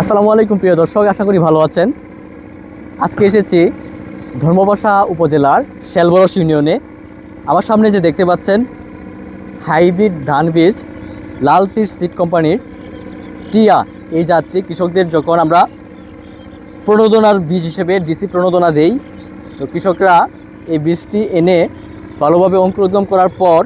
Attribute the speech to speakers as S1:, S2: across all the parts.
S1: আসসালামু আলাইকুম প্রিয় দর্শক, আশা করি ভালো আছেন। আজকে এসেছি ধর্মপাশা উপজেলার শেলবরস ইউনিয়নে। আমার সামনে যে দেখতে পাচ্ছেন হাইব্রিড ধান বীজ লাল তীর সিড কোম্পানির টিয়া, এই জাতটি কৃষকদের যখন আমরা প্রণোদনার বীজ হিসেবে ডিসি প্রণোদনা দেই, তো কৃষকরা এই বীজটি এনে ভালোভাবে অঙ্কুরোদ্গম করার পর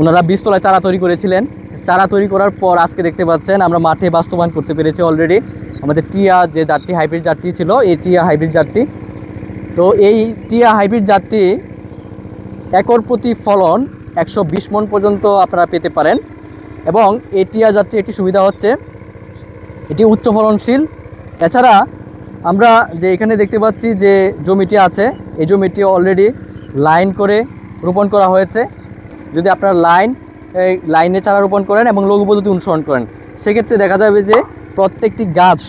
S1: ওনারা বীজতলায় চারা তৈরি করেছিলেন। চারা তৈরি করার পর আজকে দেখতে পাচ্ছেন আমরা মাঠে বাস্তবায়ন করতে পেরেছি অলরেডি আমাদের টিয়া যে জাতটি হাইব্রিড জাতটি ছিল, এই টিয়া হাইব্রিড জাতটি। তো এই টিয়া হাইব্রিড জাতটি একর প্রতি ফলন 120 মণ পর্যন্ত আপনারা পেতে পারেন। এবং এই টিয়া জাতটি একটি সুবিধা হচ্ছে এটি উচ্চ ফলনশীল। এছাড়া আমরা যে এখানে দেখতে পাচ্ছি যে জমিটি আছে, এই জমিটি অলরেডি লাইন করে রোপণ করা হয়েছে। যদি আপনারা লাইনে চারা রোপণ করেন এবং লঘু পদ্ধতি অনুসরণ করেন, সেক্ষেত্রে দেখা যাবে যে প্রত্যেকটি গাছ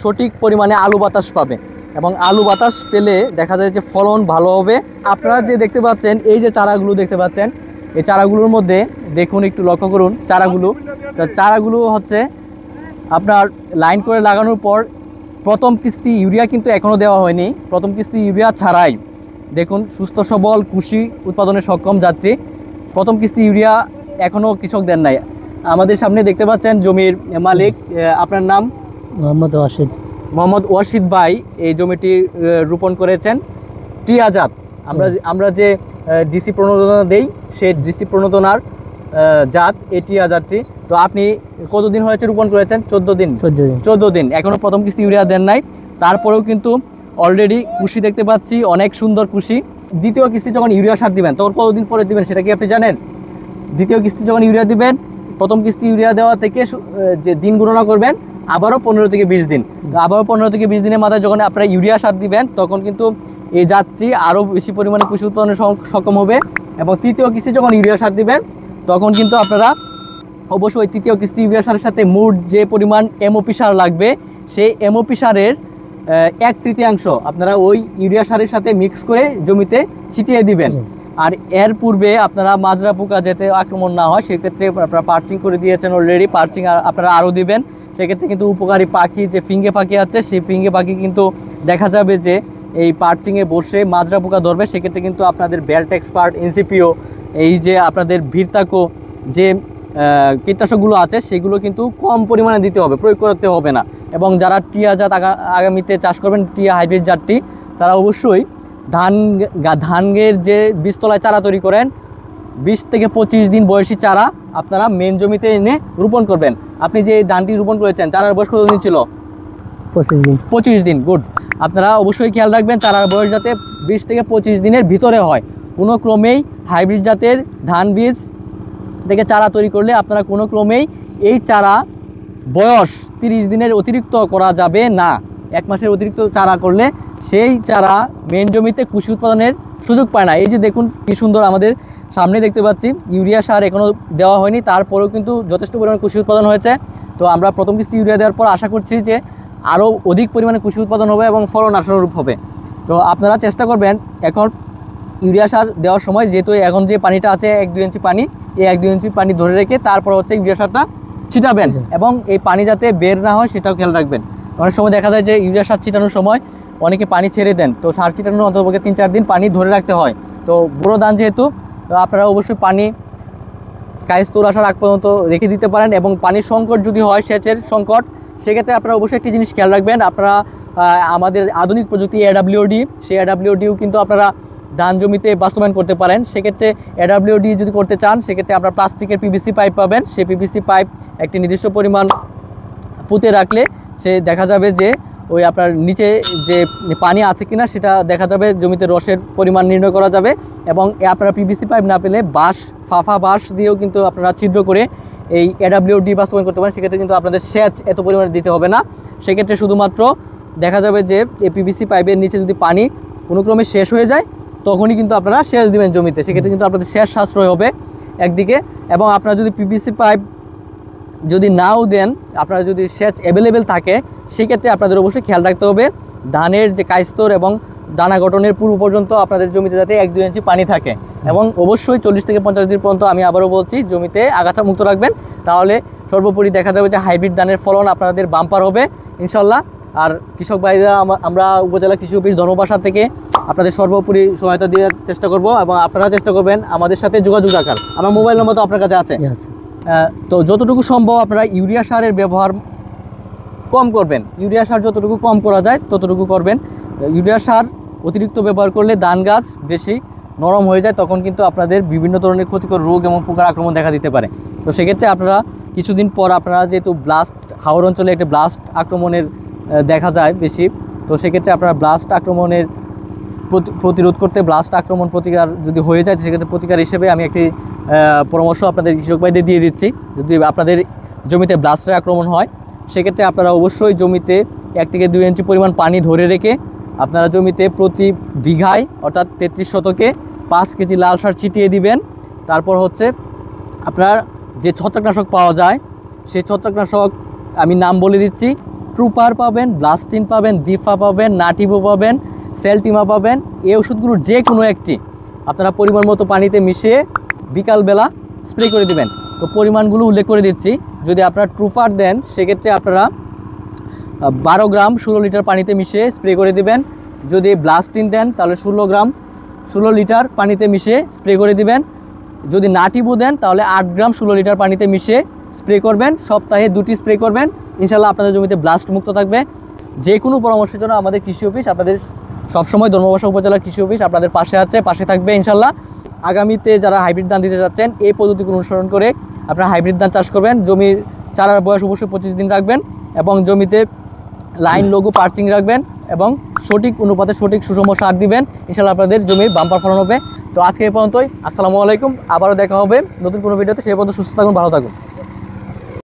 S1: সঠিক পরিমাণে আলো বাতাস পাবে এবং আলো বাতাস পেলে দেখা যায় যে ফলন ভালো হবে। আপনারা যে দেখতে পাচ্ছেন এই যে চারাগুলো দেখতে পাচ্ছেন, এই চারাগুলোর মধ্যে দেখুন, একটু লক্ষ্য করুন চারাগুলো হচ্ছে আপনার লাইন করে লাগানোর পর প্রথম কিস্তি ইউরিয়া কিন্তু এখনও দেওয়া হয়নি। প্রথম কিস্তি ইউরিয়া ছাড়াই দেখুন সুস্থ সবল কৃষি উৎপাদনে সক্ষম যাচ্ছে। প্রথম কিস্তি ইউরিয়া এখনও কৃষক দেন নাই। আমাদের সামনে দেখতে পাচ্ছেন জমির মালিক, আপনার নাম? মোহাম্মদ ওয়াসিদ ভাই এই জমিটি রোপণ করেছেন টিয়া জাত। আমরা যে ডিসি প্রণোদনা দেই সেই ডিসি প্রণোদনার জাত এই টিয়া জাতটি। তো আপনি কতদিন হয়েছে রোপণ করেছেন? 14 দিন। এখনও প্রথম কিস্তি ইউরিয়া দেন নাই, তারপরেও কিন্তু অলরেডি কুশি দেখতে পাচ্ছি, অনেক সুন্দর কুশি। দ্বিতীয় কিস্তি যখন ইউরিয়া সার দিবেন তখন কতদিন পরে দিবেন সেটা কি আপনি জানেন? দ্বিতীয় কিস্তি যখন ইউরিয়া দিবেন, প্রথম কিস্তি ইউরিয়া দেওয়া থেকে যে দিন গণনা করবেন আবারও 15 থেকে 20 দিন। আবারও 15 থেকে 20 দিনের মাথায় যখন আপনারা ইউরিয়া সার দিবেন তখন কিন্তু এই জাতটি আরও বেশি পরিমাণে কৃষি উৎপাদনে সক্ষম হবে। এবং তৃতীয় কিস্তি যখন ইউরিয়া সার দিবেন তখন কিন্তু আপনারা অবশ্যই তৃতীয় কিস্তি ইউরিয়া সারের সাথে মোট যে পরিমাণ এমওপি সার লাগবে সেই এমওপি সারের 1/3 আপনারা ওই ইউরিয়া সারের সাথে মিক্স করে জমিতে ছিটিয়ে দিবেন। আর এর পূর্বে আপনারা মাজরা পোকা যাতে আক্রমণ না হয় সেক্ষেত্রে আপনারা পার্চিং করে দিয়েছেন অলরেডি, পার্চিং আপনারা আরও দিবেন। সেক্ষেত্রে কিন্তু উপকারী পাখি যে ফিঙ্গে পাখি আছে সেই ফিঙ্গে পাখি কিন্তু দেখা যাবে যে এই পার্চিংয়ে বসে মাজরা পোকা ধরবে। সেক্ষেত্রে কিন্তু আপনাদের বেল্ট এক্সপার্ট, এনসিপিও, এই যে আপনাদের ভিরতাকো যে কীটনাশকগুলো আছে সেগুলো কিন্তু কম পরিমাণে দিতে হবে, প্রয়োগ করতে হবে না। এবং যারা টিয়া জাত আগামীতে চাষ করবেন, টিয়া হাইব্রিড জাতটি, তারা অবশ্যই ধানের যে বীজতলায় চারা তৈরি করেন 20 থেকে 25 দিন বয়সী চারা আপনারা মেন জমিতে এনে রোপণ করবেন। আপনি যে ধানটি রোপণ করেছেন চারার বয়স কতদিন ছিল? 25 দিন। গুড। আপনারা অবশ্যই খেয়াল রাখবেন চারার বয়স যাতে 20 থেকে 25 দিনের ভিতরে হয়। কোনো ক্রমেই হাইব্রিড জাতের ধান বীজ থেকে চারা তৈরি করলে আপনারা কোনো ক্রমেই এই চারা বয়স 30 দিনের অতিরিক্ত করা যাবে না। 1 মাসের অতিরিক্ত চারা করলে সেই চারা মেন জমিতে কৃষি উৎপাদনের সুযোগ পায় না। এই যে দেখুন কি সুন্দর আমাদের সামনে দেখতে পাচ্ছি ইউরিয়া সার এখনও দেওয়া হয়নি, তারপরেও কিন্তু যথেষ্ট পরিমাণে কৃষি উৎপাদন হয়েছে। তো আমরা প্রথম কিস্তি ইউরিয়া দেওয়ার পর আশা করছি যে আরও অধিক পরিমাণে কৃষি উৎপাদন হবে এবং ফলন আশানুরূপ হবে। তো আপনারা চেষ্টা করবেন এখন ইউরিয়া সার দেওয়ার সময়, যেহেতু এখন যে পানিটা আছে 1-2 ইঞ্চি পানি, এই 1-2 ইঞ্চি পানি ধরে রেখে তারপর হচ্ছে ইউরিয়া সারটা ছিটাবেন এবং এই পানি যাতে বের না হয় সেটাও খেয়াল রাখবেন। অনেক সময় দেখা যায় যে ইউরিয়া সার ছিটানোর সময় অনেকে পানি ছেড়ে দেন, তো সার ছিটানোর অন্ততপক্ষে 3-4 দিন পানি ধরে রাখতে হয়। তো বড় ধান যেহেতু, তো আপনারা অবশ্যই পানি কায়স্তর আসার আগ পর্যন্ত রেখে দিতে পারেন। এবং পানির সংকট যদি হয়, সেচের সংকট, সেক্ষেত্রে আপনারা অবশ্যই একটি জিনিস খেয়াল রাখবেন। আপনারা আমাদের আধুনিক প্রযুক্তি AWD, সেই AWDও কিন্তু আপনারা ধান জমিতে বাস্তবায়ন করতে পারেন। সেক্ষেত্রে AWD যদি করতে চান সেক্ষেত্রে আপনারা প্লাস্টিকের PVC পাইপ পাবেন। সেই PVC পাইপ একটি নির্দিষ্ট পরিমাণ পুঁতে রাখলে সে দেখা যাবে যে ওই আপনার নিচে যে পানি আছে কিনা সেটা দেখা যাবে, জমিতে রসের পরিমাণ নির্ণয় করা যাবে। এবং আপনারা PVC পাইপ না পেলে ফাফা বাঁশ দিয়েও কিন্তু আপনারা ছিদ্র করে এই AWD বাস্তবায়ন করতে পারেন। সেক্ষেত্রে কিন্তু আপনাদের সেচ এত পরিমাণে দিতে হবে না। সেক্ষেত্রে শুধুমাত্র দেখা যাবে যে এই PVC পাইপের নিচে যদি পানি কোনো ক্রমে শেষ হয়ে যায় তখনই কিন্তু আপনারা সেচ দিবেন জমিতে। সেক্ষেত্রে কিন্তু আপনাদের সেচ সাশ্রয় হবে একদিকে। এবং আপনারা যদি PVC পাইপ যদি নাও দেন, আপনারা যদি সেচ অ্যাভেলেবেল থাকে, সেক্ষেত্রে আপনাদের অবশ্যই খেয়াল রাখতে হবে ধানের যে কায়স্তর এবং দানা গঠনের পূর্ব পর্যন্ত আপনাদের জমিতে যাতে 1-2 ইঞ্চি পানি থাকে। এবং অবশ্যই 40 থেকে 50 দিন পর্যন্ত, আমি আবারও বলছি, জমিতে আগাছা মুক্ত রাখবেন, তাহলে সর্বোপরি দেখা যাবে যে হাইব্রিড ধানের ফলন আপনাদের বাম্পার হবে ইনশাল্লাহ। আর কৃষক ভাইরা আমরা উপজেলা কৃষি অফিস ধর্মপাশা থেকে আপনাদের সর্বোপরি সহায়তা দেওয়ার চেষ্টা করব, এবং আপনারা চেষ্টা করবেন আমাদের সাথে যোগাযোগ রাখার। আমার মোবাইল নম্বর তো আপনার কাছে আছে। তো যতটুকু সম্ভব আপনারা ইউরিয়া সারের ব্যবহার কম করবেন, ইউরিয়া সার যতটুকু কম করা যায় ততটুকু করবেন। ইউরিয়া সার অতিরিক্ত ব্যবহার করলে ধান গাছ বেশি নরম হয়ে যায়, তখন কিন্তু আপনাদের বিভিন্ন ধরনের ক্ষতিকর রোগ এবং পোকার আক্রমণ দেখা দিতে পারে। তো সেক্ষেত্রে আপনারা কিছুদিন পর আপনারা যেহেতু ব্লাস্ট হাওর অঞ্চলে একটা ব্লাস্ট আক্রমণের দেখা যায় বেশি, তো সেক্ষেত্রে আপনারা ব্লাস্ট আক্রমণের প্রতিরোধ করতে ব্লাস্ট আক্রমণ প্রতিকার যদি হয়ে যায়, সেক্ষেত্রে প্রতিকার হিসেবে আমি একটি পরামর্শ আপনাদের কৃষক ভাইদের দিয়ে দিচ্ছি। যদি আপনাদের জমিতে ব্লাস্টের আক্রমণ হয়, সেক্ষেত্রে আপনারা অবশ্যই জমিতে 1 থেকে 2 ইঞ্চি পরিমাণ পানি ধরে রেখে আপনারা জমিতে প্রতি বিঘায় অর্থাৎ 33 শতকে 5 কেজি লাল সার ছিটিয়ে দিবেন। তারপর হচ্ছে আপনার যে ছত্রাকনাশক পাওয়া যায় সেই ছত্রাকনাশক আমি নাম বলে দিচ্ছি, ট্রুপার পাবেন, ব্লাস্টিন পাবেন, দিফা পাবেন, নাটিভো পাবেন, সেলটিমা পাবেন। এই ওষুধগুলোর যে কোনো একটি আপনারা পরিমাণ মতো পানিতে মিশিয়ে বিকালবেলা স্প্রে করে দিবেন। তো পরিমাণগুলো উল্লেখ করে দিচ্ছি। যদি আপনারা ট্রুপার দেন সেক্ষেত্রে আপনারা 12 গ্রাম 16 লিটার পানিতে মিশিয়ে স্প্রে করে দিবেন। যদি ব্লাস্টিন দেন তাহলে 16 গ্রাম 16 লিটার পানিতে মিশিয়ে স্প্রে করে দিবেন। যদি নাটিভো দেন তাহলে 8 গ্রাম 16 লিটার পানিতে মিশিয়ে স্প্রে করবেন। সপ্তাহে 2টি স্প্রে করবেন, ইনশাল্লাহ আপনাদের জমিতে ব্লাস্ট মুক্ত থাকবে। যে কোনো পরামর্শের জন্য আমাদের কৃষি অফিস আপনাদের সবসময় ধর্মপাশা উপজেলার কৃষি অফিস আপনাদের পাশে আছে, পাশে থাকবে ইনশাল্লাহ। আগামীতে যারা হাইব্রিড ধান দিতে যাচ্ছেন এই পদ্ধতিগুলো অনুসরণ করে আপনারা হাইব্রিড ধান চাষ করবেন। জমির চারার বয়স অবশ্যই 25 দিন রাখবেন এবং জমিতে লাইন লঘু পার্চিং রাখবেন এবং সঠিক অনুপাতে সঠিক সুষম সার দিবেন, ইনশাল্লাহ আপনাদের জমির বাম্পার ফলন হবে। তো আজকে এই পর্যন্তই। আসসালামু আলাইকুম, আবারও দেখা হবে নতুন কোনো ভিডিওতে। সেই পর্যন্ত সুস্থ থাকুন, ভালো থাকুন।